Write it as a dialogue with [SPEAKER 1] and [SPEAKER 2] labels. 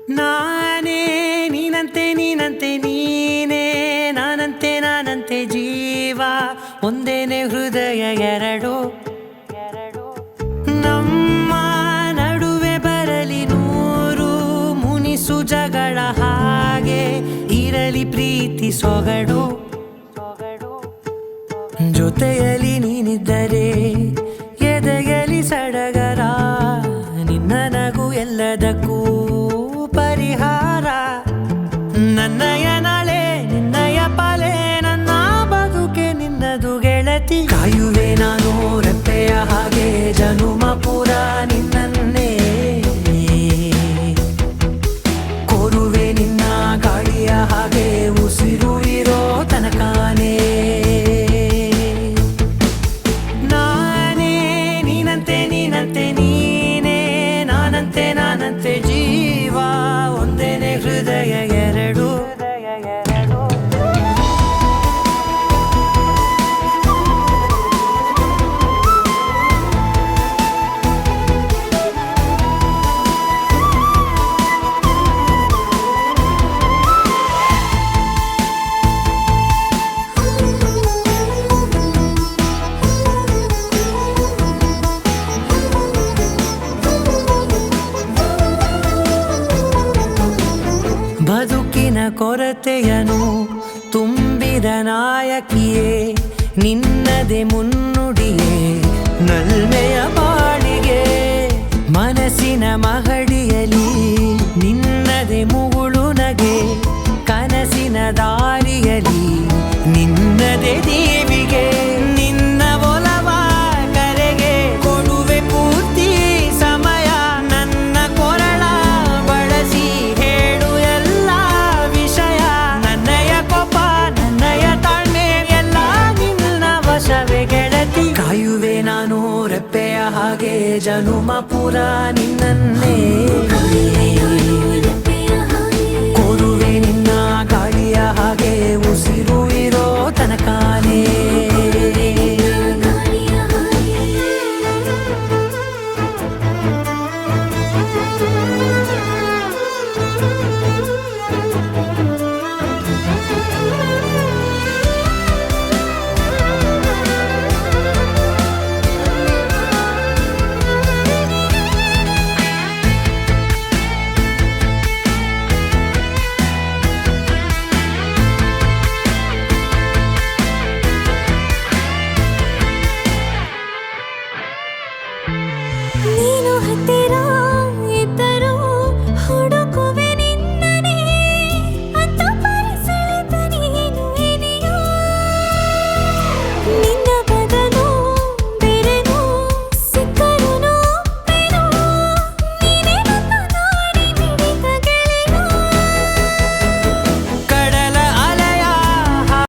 [SPEAKER 1] ನಾನೇ ನೀನಂತೆ ನೀನಂತೆ ನೀನೇ ನಾನಂತೆ ನಾನಂತೆ ಜೀವ ಒಂದೇನೆ ಹೃದಯ ಎರಡು ನಮ್ಮ ನಡುವೆ ಬರಲಿ ನೂರು ಮುನಿಸು ಜಗಳ ಹಾಗೆ ಇರಲಿ ಪ್ರೀತಿ ಸೊಗಡು ಜೊತೆಯಲ್ಲಿ ನೀನಿದ್ದರೆ ಎದೆಯಲಿ ಸಡಗರ ನಿನ್ನ ನಗು ಎಲ್ಲದಕ್ಕೂ ಪರಿಹಾರ ನನ್ನಯ ನಾಳೆ ನಿನ್ನಯ ಪಾಲೆ ನನ್ನ ಬದುಕೆ ನಿನ್ನದು ಗೆಳತಿ ಕಾಯುವೆ ನಾನು ರೆಪ್ಪೆಯ ಹಾಗೆ ಜನುಮ ಪುರ ನಿನ್ನನ್ನೇ ಕೋರುವೆ ನಿನ್ನ ಗಾಳಿಯ ಹಾಗೆ ಉಸಿರು ಇರೋ ತನಕಾನೇ ನೀನಂತೆ ನೀನೇ ನಾನಂತೆ ನಾನಂತೆ ಜೀವ ಒಂದೇನೆ ಹೃದಯ ಎರಡು ಬದುಕಿನ ಕೊರತೆಯನು ತುಂಬಿದ ನಾಯಕಿಯೇ ನಿನ್ನದೆ ಮುನ್ನುಡಿಯೇ ನಲ್ಮೆಯ ಬಾಳಿಗೆ ಮನಸ್ಸಿನ ಮಹಡಿಯಲಿ ನಿನ್ನದೆ ಮುಗುಳು ನಗೆ ಕನಸಿನ ದಾರಿಯಲಿ ನಿನ್ನದೆ ದೇವಿಗೆ ನಿನ್ನ ಒಲವ ಕರೆಗೆ ಕೊಡುವೆ ಪೂರ್ತಿ ಸಮಯ ನನ್ನ ಕೊರಳ ಬಳಸಿ ಹೇಳು ಎಲ್ಲ ವಿಷಯ ನನ್ನಯ ಕೋಪ ನನ್ನಯ ತಾಳ್ಮೆ ಎಲ್ಲ ನಿನ್ನ ವಶವೇ ಗೆಳತಿ ಕಾಯುವೆ ನಾನು ರೆಪ್ಪೆಯ ಹಾಗೆ ಜನುಮ ಪುರ ನಿನ್ನನ್ನೇ ಕೋರುವೆ ನಿನ್ನ ಗಾಳಿಯ ಹಾಗೆ ಉಸಿರು ಇರೋ ತನಕಾನೇ